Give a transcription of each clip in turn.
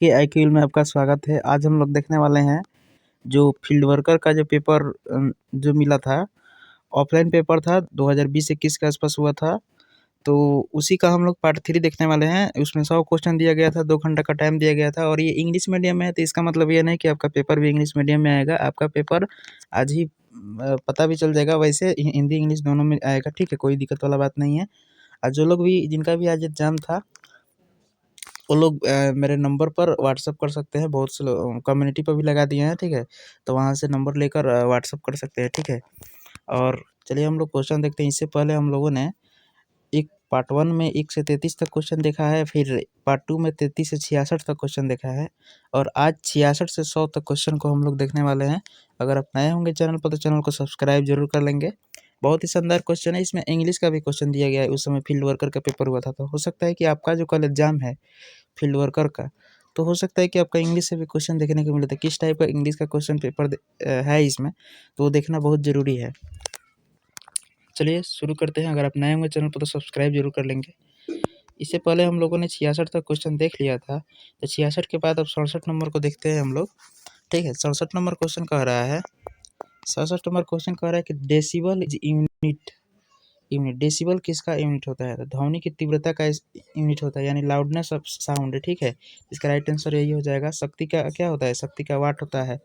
के IQL में आपका स्वागत है। आज हम लोग देखने वाले हैं जो फील्ड वर्कर का जो पेपर जो मिला था, ऑफलाइन पेपर था 2020-21 के आसपास हुआ था। तो उसी का हम लोग पार्ट 3 देखने वाले हैं। उसमें 100 क्वेश्चन दिया गया था, 2 घंटा का टाइम दिया गया था और ये इंग्लिश मीडियम में है, तो इसका मतलब ये नहीं कि आपका पेपर भी इंग्लिश मीडियम में आएगा। आपका पेपर आज ही पता भी चल जाएगा। वैसे हिंदी इंग्लिश दोनों में आएगा, ठीक है, कोई दिक्कत वाला बात नहीं है। और जो लोग भी जिनका भी आज एग्जाम था वो लोग मेरे नंबर पर व्हाट्सअप कर सकते हैं। बहुत से कम्युनिटी पर भी लगा दिए हैं, ठीक है, तो वहाँ से नंबर लेकर व्हाट्सअप कर सकते हैं, ठीक है। और चलिए हम लोग क्वेश्चन देखते हैं। इससे पहले हम लोगों ने एक पार्ट 1 में 1 से 33 तक क्वेश्चन देखा है, फिर पार्ट 2 में 33 से 66 तक क्वेश्चन देखा है और आज 66 से 100 तक क्वेश्चन को हम लोग देखने वाले हैं। अगर आप नए होंगे चैनल पर तो चैनल को सब्सक्राइब जरूर कर लेंगे। बहुत ही शानदार क्वेश्चन है। इसमें इंग्लिश का भी क्वेश्चन दिया गया है। उस समय फील्ड वर्कर का पेपर हुआ था, तो हो सकता है कि आपका जो कल एग्जाम है फील्ड वर्कर का, तो हो सकता है कि आपका इंग्लिश से भी क्वेश्चन देखने को मिले। तो किस टाइप का इंग्लिश का क्वेश्चन पेपर है इसमें, तो वो देखना बहुत ज़रूरी है। चलिए शुरू करते हैं। अगर आप नए होंगे चैनल पर तो सब्सक्राइब जरूर कर लेंगे। इससे पहले हम लोगों ने 66 तक क्वेश्चन देख लिया था, तो 66 के बाद अब 67 नंबर को देखते हैं हम लोग, ठीक है। 67 नंबर क्वेश्चन कह रहा है, 67 नंबर क्वेश्चन कह रहा है कि decibel is unit. Unit decibel किसका यूनिट होता है? तो ध्वनि की तीव्रता का यूनिट होता है, यानी लाउडनेस ऑफ साउंड, ठीक है। इसका राइट आंसर यही हो जाएगा। शक्ति का क्या होता है? शक्ति का वाट होता है,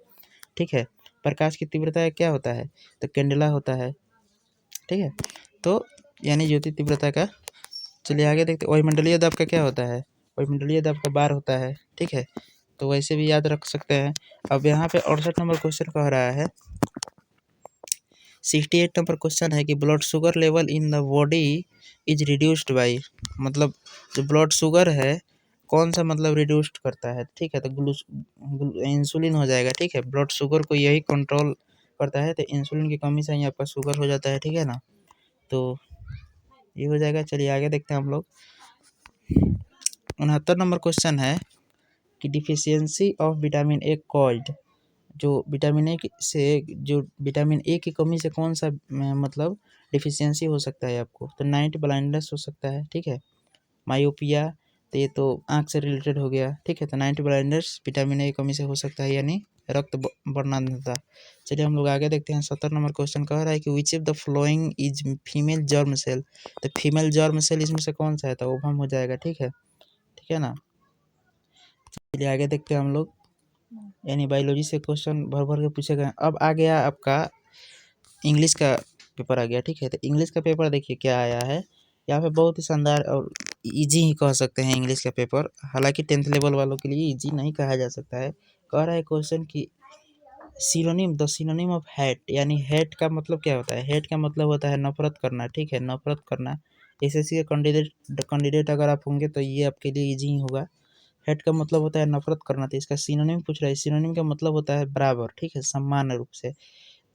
ठीक है। प्रकाश की तीव्रता क्या होता है? तो कैंडेला होता है, ठीक है। तो यानी ज्योति तीव्रता का। चलिए आगे देखते। वायुमंडलीय दाब का क्या होता है? वायुमंडलीय दाब का बार होता है, ठीक है। तो वैसे भी याद रख सकते हैं। अब यहाँ पे 68 नंबर क्वेश्चन कह रहा है, 68 नंबर क्वेश्चन है कि blood sugar level in the body is reduced by, मतलब जो ब्लड शुगर है कौन सा मतलब रिड्यूस्ड करता है, ठीक है। तो इंसुलिन हो जाएगा, ठीक है। ब्लड शुगर को यही कंट्रोल करता है, तो इंसुलिन की कमी से ही आपका शुगर हो जाता है, ठीक है ना। तो ये हो जाएगा। चलिए आगे देखते हैं हम लोग। 69 नंबर क्वेश्चन है कि deficiency of vitamin A called, जो विटामिन ए से, जो विटामिन ए की कमी से कौन सा मतलब डिफिशियंसी हो सकता है आपको? तो नाइट ब्लाइंडनेस हो सकता है, ठीक है। मायोपिया, तो ये तो आँख से रिलेटेड हो गया, ठीक है। तो नाइट ब्लाइंडनेस विटामिन ए की कमी से हो सकता है, यानी रक्त वर्णांधता। चलिए हम लोग आगे देखते हैं। 70 नंबर क्वेश्चन कह रहा है कि which of the following is female germ cell. तो फीमेल जर्म सेल इसमें से कौन सा है? तो ओवम हो जाएगा, ठीक है ना। चलिए आगे देखते हैं हम लोग। यानी बायोलॉजी से क्वेश्चन भर भर के पूछे गए। अब आ गया आपका इंग्लिश का पेपर आ गया, ठीक है। तो इंग्लिश का पेपर देखिए क्या आया है। यहाँ पे बहुत ही शानदार और इजी ही कह सकते हैं इंग्लिश का पेपर। हालांकि 10th लेवल वालों के लिए इजी नहीं कहा जा सकता है। कह रहा है क्वेश्चन की synonym, the synonym of hate, यानी हेट का मतलब क्या होता है? हेट का मतलब होता है नफरत करना, ठीक है, नफरत करना। एसएससी के कैंडिडेट अगर आप होंगे तो ये आपके लिए इजी ही होगा। हेट का मतलब होता है नफरत करना, तो इसका सिनोनिम पूछ रहा है। सिनोनिम का मतलब होता है बराबर, ठीक है, समान रूप से।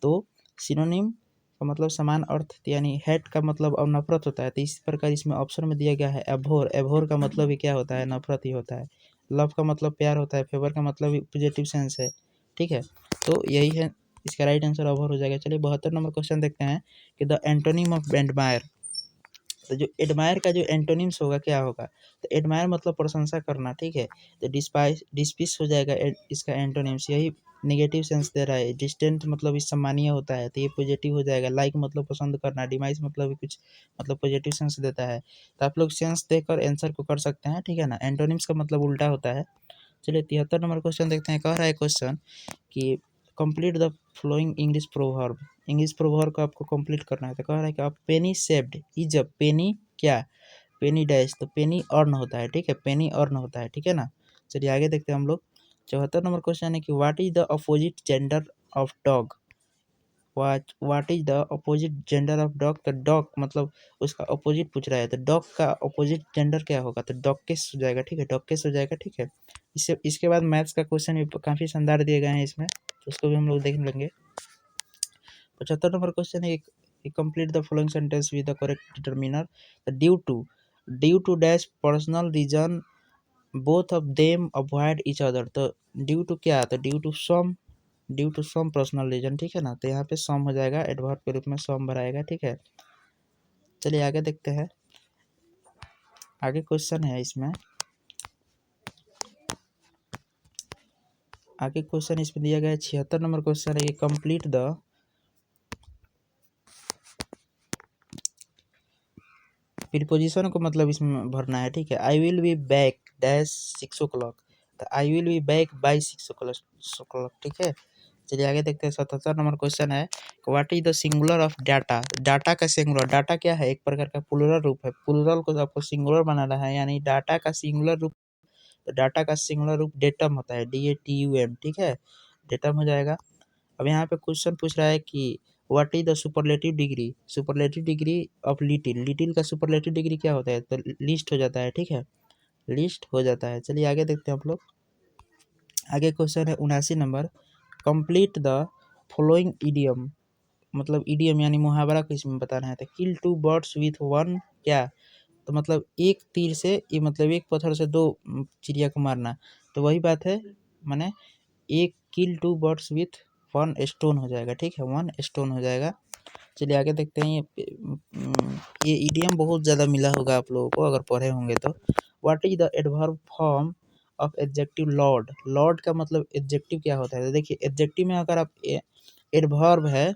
तो सिनोनिम का मतलब समान अर्थ, यानी हेट का मतलब अब नफरत होता है। तो इसी प्रकार इसमें ऑप्शन में दिया गया है एभोर। एभोर का मतलब ही क्या होता है? नफरत ही होता है। लव का मतलब प्यार होता है। फेवर का मतलब पॉजिटिव सेंस है, ठीक है। तो यही है, इसका राइट आंसर एभोर हो जाएगा। चलिए 72 नंबर क्वेश्चन देखते हैं कि द एंटोनिम ऑफ एडमायर। तो जो एडमायर का जो एंटोनिम्स होगा क्या होगा? तो एडमायर मतलब प्रशंसा करना, ठीक है। तो डिस्पिस हो जाएगा इसका एंटोनिम्स। यही नेगेटिव सेंस दे रहा है। डिस्टेंट मतलब इस सम्मानीय होता है, तो ये पॉजिटिव हो जाएगा। लाइक मतलब पसंद करना। डिमाइस मतलब कुछ मतलब पॉजिटिव सेंस देता है। तो आप लोग सेंस देकर आंसर को कर सकते हैं, ठीक है ना। एंटोनिम्स का मतलब उल्टा होता है। चलिए 73 नंबर क्वेश्चन देखते हैं। कह रहा है क्वेश्चन कि complete the flowing English proverb. English proverb को आपको कंप्लीट करना है। तो कह रहा है कि आप पेनी सेव्ड इज अ पेनी क्या? पेनी डैश, तो पेनी अर्न होता है, ठीक है, पेनी अर्न होता है, ठीक है ना। चलिए आगे देखते हैं हम लोग। 74 नंबर क्वेश्चन है कि what is the opposite gender of dog. What is the opposite gender of dog. तो डॉग मतलब उसका अपोजिट पूछ रहा है, तो डॉग का अपोजिट जेंडर क्या होगा? तो डॉगकेस हो जाएगा, ठीक है, डॉगकेस हो जाएगा, ठीक है। इसके बाद मैथ्स का क्वेश्चन भी काफ़ी शानदार दिए गए हैं इसमें, तो उसको भी हम लोग देख लेंगे। 75 नंबर क्वेश्चन है complete the following sentence with the correct determiner. Due to dash personal reason both of them avoid each other. तो ड्यू टू क्या? तो due to some personal reason, ठीक है ना। तो यहाँ पे सम हो जाएगा, एडवर्ब के रूप में सम भराएगा, ठीक है। चलिए आगे देखते हैं। आगे क्वेश्चन है इसमें आगे क्वेश्चन इसमें दिया गया है 76 नंबर क्वेश्चन है, ये कंप्लीट द प्रीपोजिशन को मतलब इसमें भरना है, ठीक है। I will be back dash 6 o'clock, तो I will be back by 6 o'clock, ठीक है। चलिए आगे देखते हैं 77 नंबर क्वेश्चन है, what is the singular of data. Data का सिंगुलर, डाटा क्या है, एक प्रकार का प्लूरल रूप है, प्लूरल को आपको सिंगुलर बनाना है, यानी डाटा का सिंगुलर रूप, तो डाटा का सिंगुलर रूप डेटम होता है, DATUM, ठीक है, डेटम हो जाएगा। अब यहाँ पे क्वेश्चन पूछ रहा है कि what is the superlative degree, superlative degree of little, little का सुपरलेटिव डिग्री क्या होता है, तो लिस्ट हो जाता है, ठीक है, लिस्ट हो जाता है। चलिए आगे देखते हैं हम लोग। आगे क्वेश्चन है 79 number, complete the following idiom, मतलब इडियम यानी मुहावरा को इसमें बताना है, तो किल टू बर्ड्स विथ वन क्या, तो मतलब एक तीर से, ये मतलब एक पत्थर से दो चिड़िया को मारना, तो वही बात है, माने एक kill two birds with one stone हो जाएगा, ठीक है, वन स्टोन हो जाएगा। चलिए आगे देखते हैं, ये इडियम बहुत ज़्यादा मिला होगा आप लोगों को अगर पढ़े होंगे तो। What is the adverb form of adjective Lord, Lord का मतलब एडजेक्टिव क्या होता है, तो देखिए एडजेक्टिव में अगर आप एडवर्ब है,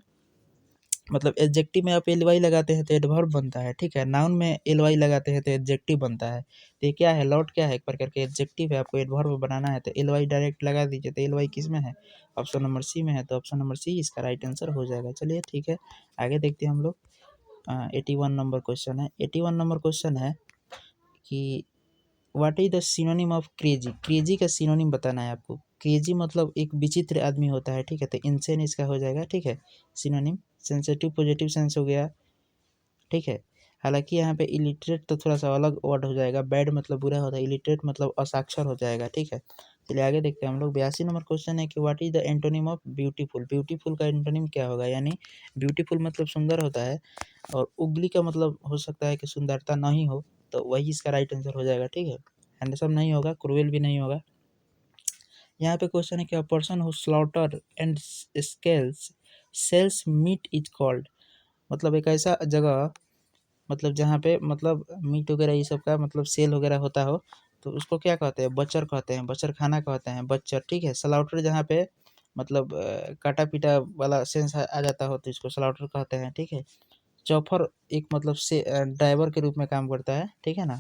मतलब एडजेक्टिव में आप एल वाई लगाते हैं तो एडवर्ब बनता है, ठीक है, नाउन में एल वाई लगाते हैं तो एडजेक्टिव बनता है। तो ये क्या है, लॉर्ड क्या है, एक प्रकार के एडजेक्टिव है, आपको एडवर्ब बनाना है तो एल वाई डायरेक्ट लगा दीजिए, तो एल वाई किस में है, ऑप्शन नंबर सी में है, तो ऑप्शन नंबर सी इसका राइट आंसर हो जाएगा। चलिए ठीक है, आगे देखते हैं हम लोग। 81 नंबर क्वेश्चन है, 81 नंबर क्वेश्चन है कि what is the synonym of crazy, crazy का सिनोनिम बताना है आपको। क्रेजी मतलब एक विचित्र आदमी होता है, ठीक है, तो इंसेन इसका हो जाएगा, ठीक है, सिनोनिम। सेंसिटिव पॉजिटिव सेंस हो गया, ठीक है। हालांकि यहाँ पे इलिटरेट तो थोड़ा सा अलग वर्ड हो जाएगा, बैड मतलब बुरा होता है, इलिटरेट मतलब असाक्षर हो जाएगा, ठीक है। चलिए आगे देखते हैं हम लोग। 82 नंबर क्वेश्चन है कि what is the antonym of beautiful, beautiful का एंटोनिम क्या होगा, यानी ब्यूटीफुल मतलब सुंदर होता है, और उगली का मतलब हो सकता है कि सुंदरता नहीं हो, तो वही इसका राइट आंसर हो जाएगा, ठीक है। हैंडसम नहीं होगा, क्रूएल भी नहीं होगा। यहाँ पे क्वेश्चन है कि person who slaughter and scales sells meat is called, मतलब एक ऐसा जगह, मतलब जहाँ पे मतलब मीट वगैरह ये सब का मतलब सेल वगैरह होता हो, तो उसको क्या कहते हैं, बचर कहते हैं, बचर खाना कहते हैं, बचर, ठीक है। स्लाउटर जहाँ पे मतलब काटा पीटा वाला सेंस आ जाता हो तो इसको स्लाउटर कहते हैं, ठीक है। चौफर एक मतलब से ड्राइवर के रूप में काम करता है, ठीक है ना।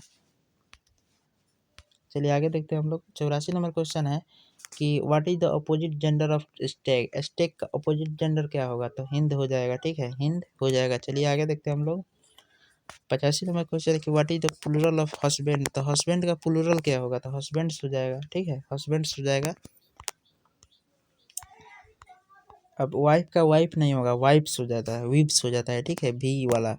चलिए आगे देखते हैं हम लोग। 84 नंबर क्वेश्चन है कि what is the opposite gender of stag, stag का अपोजिट जेंडर क्या होगा, तो हिंद हो जाएगा, ठीक है, हिंद हो जाएगा। चलिए आगे देखते हैं हम लोग। 85 नंबर क्वेश्चन है कि what is the plural of husband, तो हस्बैंड का प्लूरल क्या होगा, तो हस्बैंड्स हो जाएगा, ठीक है, हस्बैंड्स हो जाएगा। अब वाइफ का वाइफ नहीं होगा, वाइफ्स हो जाता है, विव्स हो जाता है, ठीक है, भी वाला,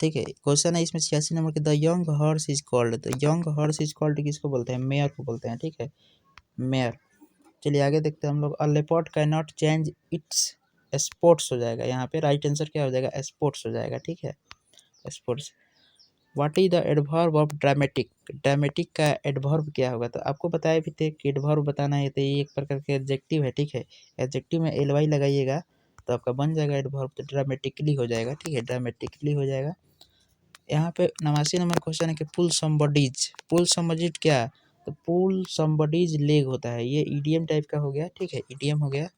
ठीक है। क्वेश्चन है इसमें 86 नंबर के, the young horse is called, तो यंग हॉर्स इज कॉल्ड किसको बोलते हैं, मेयर को बोलते हैं, ठीक है, मेयर। चलिए आगे देखते हैं हम लोग। अ leopard can not change it's sports हो जाएगा, यहाँ पे राइट आंसर क्या हो जाएगा, स्पोर्ट्स हो जाएगा, ठीक है, sports. What is the adverb of dramatic, dramatic का एडवर्ब क्या होगा, तो आपको बताया भी थे कि एडवर्ब बताना है, तो ये एक प्रकार के एडजेक्टिव है, ठीक है, एडजेक्टिव में एल वाई लगाइएगा तो आपका बन जाएगा एडवर्ब, तो ड्रामेटिकली हो जाएगा, ठीक है, ड्रामेटिकली हो जाएगा। यहाँ पे 89 नंबर क्वेश्चन है कि पुल समबडीज, पुल समबडीज क्या, तो पुल समबडीज लेग होता है, ये ईडीएम टाइप का हो गया, ठीक है, ईडीएम हो गया।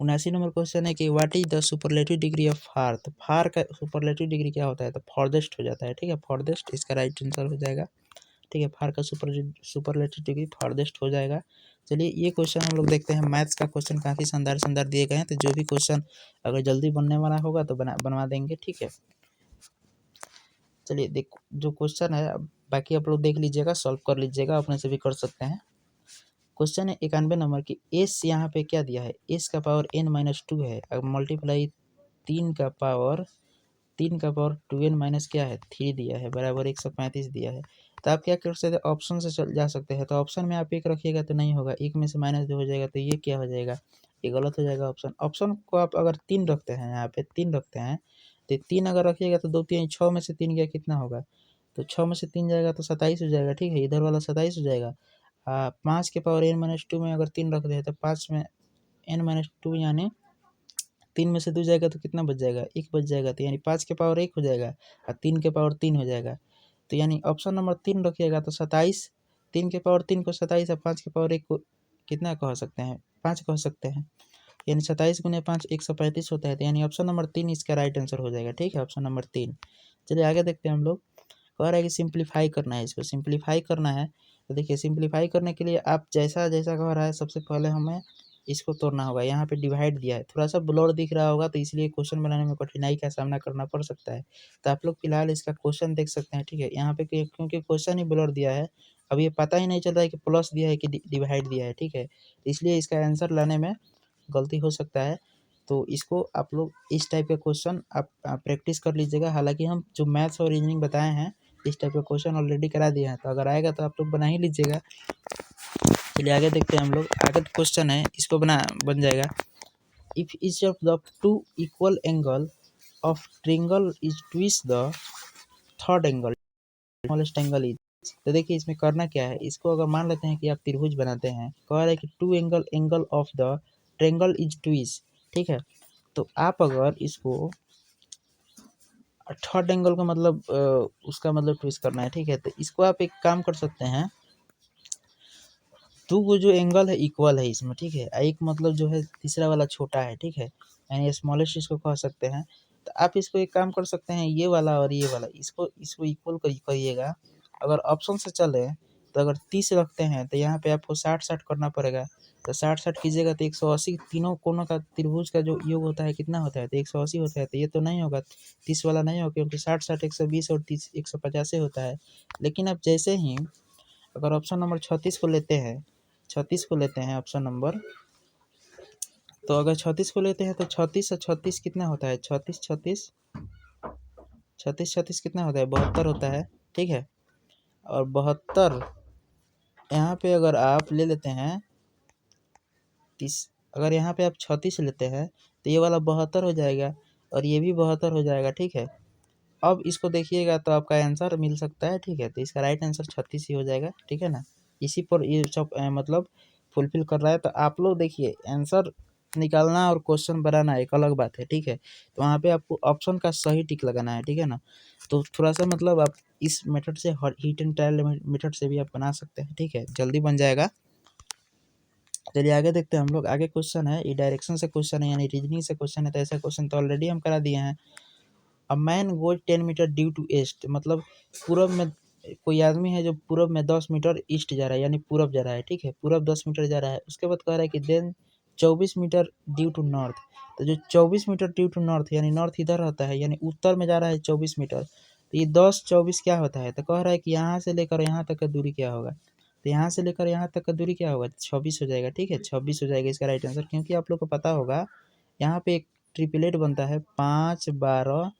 79 नंबर क्वेश्चन है कि what is the superlative degree of far, तो फार का सुपरलेटिव डिग्री क्या होता है, तो फॉरदेस्ट हो जाता है, ठीक है, फॉरदेस्ट इसका राइट आंसर हो जाएगा, ठीक है, फार का सुपरलेटिव डिग्री फॉरदेस्ट हो जाएगा। चलिए ये क्वेश्चन हम लोग देखते हैं। मैथ्स का क्वेश्चन काफ़ी शानदार शानदार दिए गए हैं, तो जो भी क्वेश्चन अगर जल्दी बनने वाला होगा तो बनवा देंगे, ठीक है। चलिए देख, जो क्वेश्चन है बाकी आप लोग देख लीजिएगा, सॉल्व कर लीजिएगा, अपने से भी कर सकते हैं। क्वेश्चन है 91 नंबर की, एस यहाँ पे क्या दिया है, एस का पावर n-2 है, अब मल्टीप्लाई 3 का पावर 2n- क्या है 3 दिया है, बराबर 135 दिया है। तो आप क्या कर सकते हैं, ऑप्शन से चल जा सकते हैं, तो ऑप्शन में आप एक रखिएगा तो नहीं होगा, एक में से -2 हो जाएगा, तो ये क्या हो जाएगा, ये गलत हो जाएगा ऑप्शन। ऑप्शन को आप अगर 3 रखते हैं, यहाँ पे 3 रखते हैं, तो 3 अगर रखिएगा तो 2 3 6 में से 3 गया कितना होगा, तो 6 में से 3 जाएगा तो 27 हो जाएगा, ठीक है, इधर वाला 27 हो जाएगा। 5 के पावर n-2 में अगर 3 रख दे तो 5 में n-2 यानी 3 में से 2 जाएगा तो कितना बच जाएगा, 1 बच जाएगा, तो यानी 5 के पावर 1 हो जाएगा और 3 के पावर 3 हो जाएगा, तो यानी ऑप्शन नंबर 3 रखिएगा तो 27 3 के पावर 3 को 27 और 5 के पावर 1 को कितना कह सकते हैं, 5 कह सकते हैं। यानी 27 गुने 5 135 होता है। तो यानी ऑप्शन नंबर 3 इसका राइट आंसर हो जाएगा। ठीक है, ऑप्शन नंबर 3। चलिए आगे देखते हैं हम लोग। कह रहा है कि सिंप्लीफाई करना है, इसको सिंप्लीफाई करना है। तो देखिए सिंप्लीफाई करने के लिए आप जैसा जैसा कह रहा है, सबसे पहले हमें इसको तोड़ना होगा। यहाँ पे डिवाइड दिया है, थोड़ा सा ब्लर दिख रहा होगा तो इसलिए क्वेश्चन बनाने में कठिनाई का सामना करना पड़ सकता है। तो आप लोग फिलहाल इसका क्वेश्चन देख सकते हैं। ठीक है, यहाँ पे क्योंकि क्वेश्चन ही ब्लर दिया है, अब ये पता ही नहीं चल रहा है कि प्लस दिया है कि डिवाइड दिया है। ठीक है, इसलिए इसका आंसर लाने में गलती हो सकता है। तो इसको आप लोग इस टाइप के क्वेश्चन आप प्रैक्टिस कर लीजिएगा। हालांकि हम जो मैथ्स और रीजनिंग बताए हैं, इस टाइप का क्वेश्चन ऑलरेडी करा दिए हैं, तो अगर आएगा तो आप लोग बना ही लीजिएगा। चलिए आगे देखते हैं हम लोग। आगे क्वेश्चन है, इसको बन जाएगा। If each of the two equal angle of triangle is twist the third angle smallest angle is. तो देखिए इसमें करना क्या है, इसको अगर मान लेते हैं कि आप त्रिभुज बनाते हैं, कह रहा है कि two angle of the triangle is twist. ठीक है, तो आप अगर इसको थर्ड एंगल का मतलब उसका मतलब ट्विस्ट करना है। ठीक है, तो इसको आप एक काम कर सकते हैं, तो वो जो एंगल है इक्वल है इसमें। ठीक है, एक मतलब जो है तीसरा वाला छोटा है। ठीक है, यानी स्मॉलेस्ट इसको कह सकते हैं। तो आप इसको एक काम कर सकते हैं, ये वाला और ये वाला इसको इक्वल करिएगा। अगर ऑप्शन से चले तो अगर 30 रखते हैं तो यहाँ पे आपको 60-60 करना पड़ेगा। तो 60-60 कीजिएगा तो 180 तीनों कोनों का त्रिभुज का जो योग होता है कितना होता है, तो 180 होता है। तो ये तो नहीं होगा, 30 वाला नहीं होगा, क्योंकि 60-60 120 और 30 150 होता है। लेकिन अब जैसे ही अगर ऑप्शन नंबर 36 को लेते हैं, 36 को लेते हैं ऑप्शन नंबर, तो अगर 36 को लेते हैं तो 36 से 36 कितना होता है, 36 कितना होता है, 72 होता है। ठीक है, और 72 यहाँ पे अगर आप ले लेते हैं 30, अगर यहाँ पे आप 36 लेते हैं तो ये वाला 72 हो जाएगा और ये भी 72 हो जाएगा। ठीक है, अब इसको देखिएगा तो आपका आंसर मिल सकता है। ठीक है, तो इसका राइट आंसर 36 ही हो जाएगा। ठीक है ना, इसी पर ये सब मतलब फुलफिल कर रहा है। तो आप लोग देखिए आंसर निकालना और क्वेश्चन बनाना एक अलग बात है। ठीक है, तो वहाँ पे आपको ऑप्शन का सही टिक लगाना है। ठीक है ना, तो थोड़ा सा मतलब आप इस मेथड से हीट एंड ट्रायल मेथड से भी आप बना सकते हैं। ठीक है, जल्दी बन जाएगा। चलिए आगे देखते हैं हम लोग। आगे क्वेश्चन है, ये डायरेक्शन से क्वेश्चन है, यानी रीजनिंग से क्वेश्चन है। तो ऐसा क्वेश्चन तो ऑलरेडी हम करा दिए हैं। A man goes 10 metre due to east, मतलब पूरब में कोई आदमी है जो पूरब में 10 मीटर ईस्ट जा रहा है, यानी पूरब जा रहा है। ठीक है, पूरब 10 मीटर जा रहा है। उसके बाद कह रहा है कि then 24 metre due to north. तो जो 24 मीटर ड्यू टू नॉर्थ, यानी नॉर्थ इधर होता है, यानी उत्तर में जा रहा है 24 मीटर। तो ये 10-24 क्या होता है, तो कह रहा है कि यहाँ से लेकर यहाँ तक का दूरी क्या होगा। तो यहाँ से लेकर यहाँ तक का दूरी क्या होगा, 26 हो जाएगा। ठीक है, 26 हो जाएगा इसका राइट आंसर। क्योंकि आप लोग को पता होगा यहाँ पे एक ट्रिपलेट बनता है 5, 12,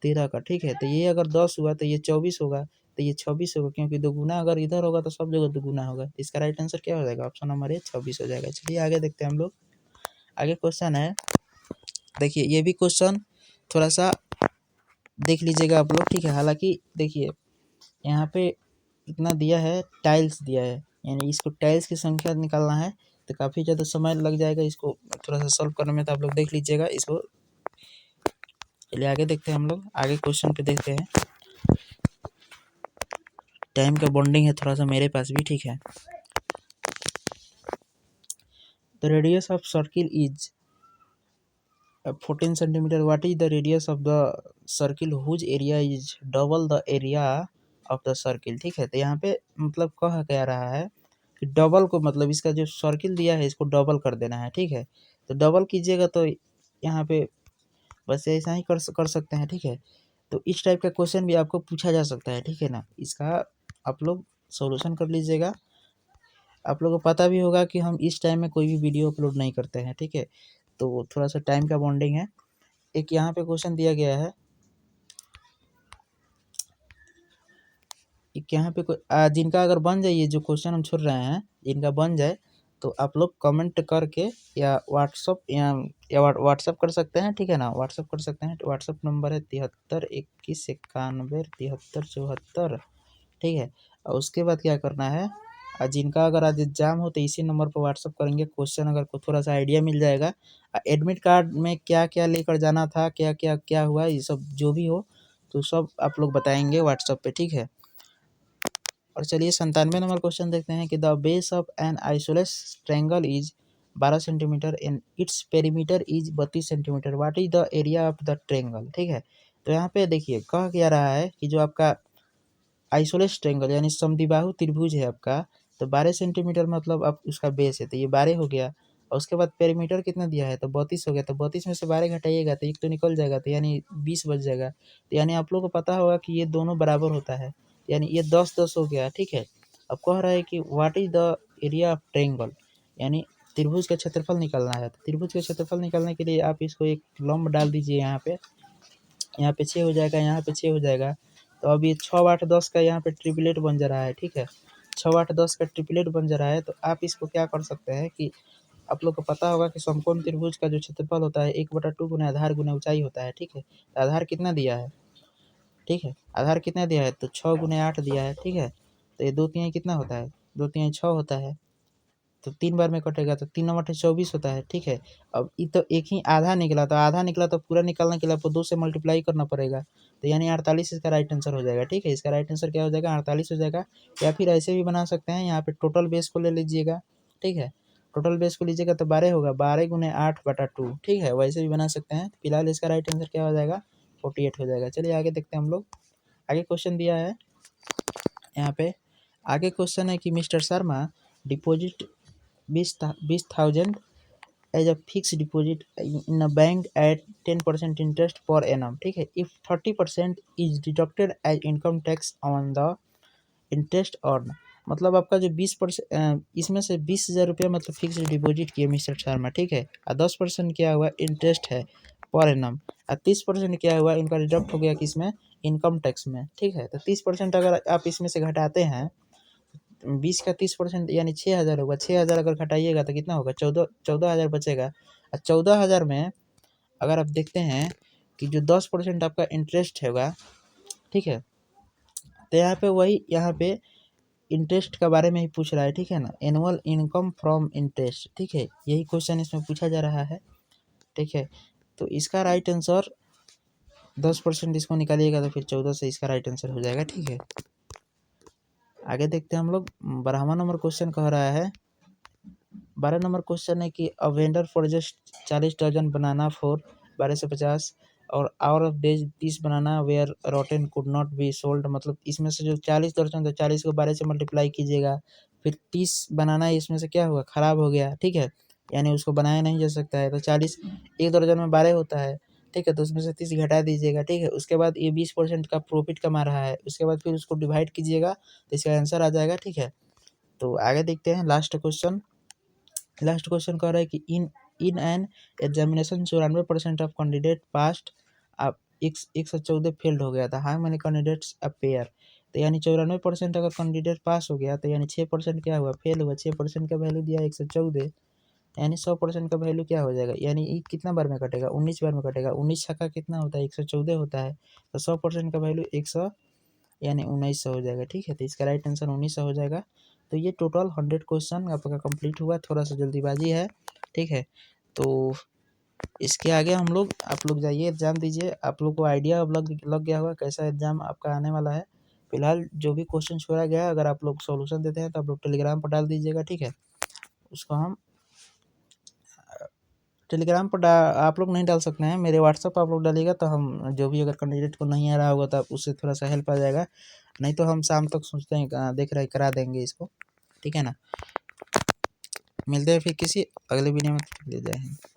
13 का। ठीक है, तो ये अगर 10 हुआ तो ये 24 होगा, तो ये 26 होगा, क्योंकि दोगुना अगर इधर होगा तो सब जगह दोगुना होगा। इसका राइट आंसर क्या हो जाएगा, ऑप्शन नंबर ए 26 हो जाएगा। चलिए आगे देखते हैं हम लोग। आगे क्वेश्चन है, देखिए ये भी क्वेश्चन थोड़ा सा देख लीजिएगा आप लोग। ठीक है, हालांकि देखिए यहाँ पे इतना दिया है, टाइल्स दिया है, यानी इसको टाइल्स की संख्या निकालना है, तो काफ़ी ज़्यादा समय लग जाएगा इसको थोड़ा सा सॉल्व करने में। तो आप लोग देख लीजिएगा इसको। चलिए आगे देखते हैं हम लोग। आगे क्वेश्चन पे देखते हैं। टाइम का बॉन्डिंग है थोड़ा सा मेरे पास भी। ठीक है, the radius of circle is 14 centimetre. What is the radius of the circle whose area is double the area of the circle. ठीक है, तो यहाँ पे मतलब कह क्या रहा है कि डबल को मतलब इसका जो सर्किल दिया है इसको डबल कर देना है। ठीक है, तो डबल कीजिएगा तो यहाँ पे बस ऐसा ही कर सकते हैं। ठीक है, तो इस टाइप का क्वेश्चन भी आपको पूछा जा सकता है। ठीक है ना, इसका आप लोग सॉल्यूशन कर लीजिएगा। आप लोगों को पता भी होगा कि हम इस टाइम में कोई भी वीडियो अपलोड नहीं करते हैं। ठीक है, तो थोड़ा सा टाइम का बॉन्डिंग है। एक यहाँ पे क्वेश्चन दिया गया है, एक यहाँ पे जिनका अगर बन जाए, ये जो क्वेश्चन हम छोड़ रहे हैं, जिनका बन जाए तो आप लोग कमेंट करके या व्हाट्सअप कर सकते हैं। ठीक है ना, व्हाट्सअप कर सकते हैं। तो व्हाट्सअप नंबर है 73 21 91 73 74। ठीक है, और उसके बाद क्या करना है, जिनका अगर आज एग्जाम हो तो इसी नंबर पर व्हाट्सअप करेंगे क्वेश्चन, अगर को थोड़ा सा आइडिया मिल जाएगा। एडमिट कार्ड में क्या क्या लेकर जाना था, क्या क्या क्या हुआ, ये सब जो भी हो तो सब आप लोग बताएंगे व्हाट्सअप पे। ठीक है, और चलिए 97 नंबर क्वेश्चन देखते हैं कि the base of an isosceles triangle is 12 centimetre and its perimeter is 32 centimetre, what is the area of the triangle. ठीक है, तो यहाँ पे देखिए कह क्या रहा है कि जो आपका आइसोलेस ट्रायंगल यानी समद्विबाहु त्रिभुज है आपका, तो 12 सेंटीमीटर मतलब अब उसका बेस है, तो ये 12 हो गया। और उसके बाद पेरीमीटर कितना दिया है, तो 32 हो गया। तो 32 में से 12 घटाइएगा तो एक तो निकल जाएगा, तो यानी 20 बच जाएगा। तो यानी आप लोग को पता होगा कि ये दोनों बराबर होता है, यानी ये 10-10 हो गया। ठीक है, अब कह रहा है कि what is the area of triangle, यानी त्रिभुज का क्षेत्रफल निकालना है। तो त्रिभुज का क्षेत्रफल निकालने के लिए आप इसको एक लंब डाल दीजिए यहाँ पे 6 हो जाएगा, यहाँ पे 6 हो जाएगा। तो अब ये 6 8 10 का यहाँ पे ट्रिपलेट बन जा रहा है। ठीक है, 6 8 10 का ट्रिपलेट बन जा रहा है। तो आप इसको क्या कर सकते हैं कि आप लोग को पता होगा कि समकोण त्रिभुज का जो क्षेत्रफल होता है 1/2 गुना आधार गुना ऊंचाई होता है। ठीक है, तो आधार कितना दिया है, ठीक है, आधार कितना दिया है, तो 6 गुना 8 दिया है। ठीक है, तो ये 2 तिहाई कितना होता है, 2 तिहाई 6 होता है। तो 3 बार में कटेगा तो 3 नौ 24 होता है। ठीक है, अब ये तो एक ही आधा निकला, तो आधा निकला तो पूरा निकालने के लिए आपको 2 से मल्टीप्लाई करना पड़ेगा। तो यानी 48 इसका राइट आंसर हो जाएगा। ठीक है, इसका राइट आंसर क्या हो जाएगा, 48 हो जाएगा। या फिर ऐसे भी बना सकते हैं, यहाँ पे टोटल बेस को ले लीजिएगा। ठीक है, टोटल बेस को लीजिएगा तो 12 होगा, 12 गुने 8/2। ठीक है, वैसे भी बना सकते हैं। फिलहाल इसका राइट आंसर क्या हो जाएगा, 48 हो जाएगा। चलिए आगे देखते हैं हम लोग। आगे क्वेश्चन दिया है यहाँ पे, आगे क्वेश्चन है कि mister Sharma deposit 20,000 as a fix deposit in a bank at 10% interest per annum. ठीक है, if 30% is deducted as income tax on the interest earn, मतलब आपका जो 20% इसमें से 20,000 रुपया मतलब फिक्स डिपॉजिट किए मिस्टर शर्मा। ठीक है, और 10% क्या हुआ इंटरेस्ट है पर एनम, और 30% क्या हुआ इनका डिडक्ट हो गया किसमें, इनकम टैक्स में। ठीक है, तो 30% अगर आप इसमें से घटाते हैं, 20 का 30% यानी 6,000 होगा। 6,000 अगर घटाइएगा तो कितना होगा, 14,000 बचेगा। और 14,000 में अगर आप देखते हैं कि जो 10% आपका इंटरेस्ट होगा, ठीक है, तो यहाँ पे वही यहाँ पे इंटरेस्ट के बारे में ही पूछ रहा है। ठीक है ना, एनुअल इनकम फ्रॉम इंटरेस्ट। ठीक है, यही क्वेश्चन इसमें पूछा जा रहा है। ठीक है, तो इसका राइट आंसर 10% इसको निकालिएगा तो फिर 14 से इसका राइट आंसर हो जाएगा। ठीक है, आगे देखते हैं हम लोग। 12वां नंबर क्वेश्चन कह रहा है, 12 नंबर क्वेश्चन है कि अ वेंडर फॉर जस्ट 40 दर्जन बनाना फॉर 12 से 50 और our of days 30 banana were rotten could not be sold, मतलब इसमें से जो 40 दर्जन था 40 को 12 से मल्टीप्लाई कीजिएगा, फिर 30 बनाना इसमें से क्या हुआ, खराब हो गया। ठीक है, यानी उसको बनाया नहीं जा सकता है। तो 40 एक दर्जन में 12 होता है। ठीक है, तो उसमें से 30 घटा दीजिएगा। ठीक है, उसके बाद ये 20% का प्रॉफिट कमा रहा है, उसके बाद फिर उसको डिवाइड कीजिएगा तो इसका आंसर आ जाएगा। ठीक है, तो आगे देखते हैं लास्ट क्वेश्चन। लास्ट क्वेश्चन कह रहा है कि in in an examination 94% of candidate passed, आप 114 फेल्ड हो गया था, हाउ मेनी कैंडिडेट्स अपेयर। तो यानी 94% अगर कैंडिडेट पास हो गया तो यानी 6% क्या हुआ, फेल हुआ। 6% का वैल्यू दिया 114, यानी 100% का वैल्यू क्या हो जाएगा, यानी ये कितना बार में कटेगा, 19 बार में कटेगा। 19 छक्का कितना होता है, 114 होता है। तो 100% का वैल्यू 100 यानी 1900 हो जाएगा। ठीक है, तो इसका राइट आंसर 1900 हो जाएगा। तो ये टोटल 100 क्वेश्चन आपका कंप्लीट हुआ, थोड़ा सा जल्दीबाजी है। ठीक है, तो इसके आगे हम लोग, आप लोग जाइए एग्ज़ाम दीजिए, आप लोग को आइडिया अब लग गया होगा कैसा एग्ज़ाम आपका आने वाला है। फिलहाल जो भी क्वेश्चन छोड़ा गया है अगर आप लोग सॉल्यूशन देते हैं तो आप लोग टेलीग्राम पर डाल दीजिएगा। ठीक है, उसको हम टेलीग्राम पर आप लोग नहीं डाल सकते हैं, मेरे व्हाट्सअप आप लोग डालिएगा तो हम जो भी अगर कैंडिडेट को नहीं आ रहा होगा तो आप उससे थोड़ा सा हेल्प आ जाएगा। नहीं तो हम शाम तक सोचते हैं देख रहे करा देंगे इसको। ठीक है ना, मिलते हैं फिर किसी अगले वीडियो में, ले जाए।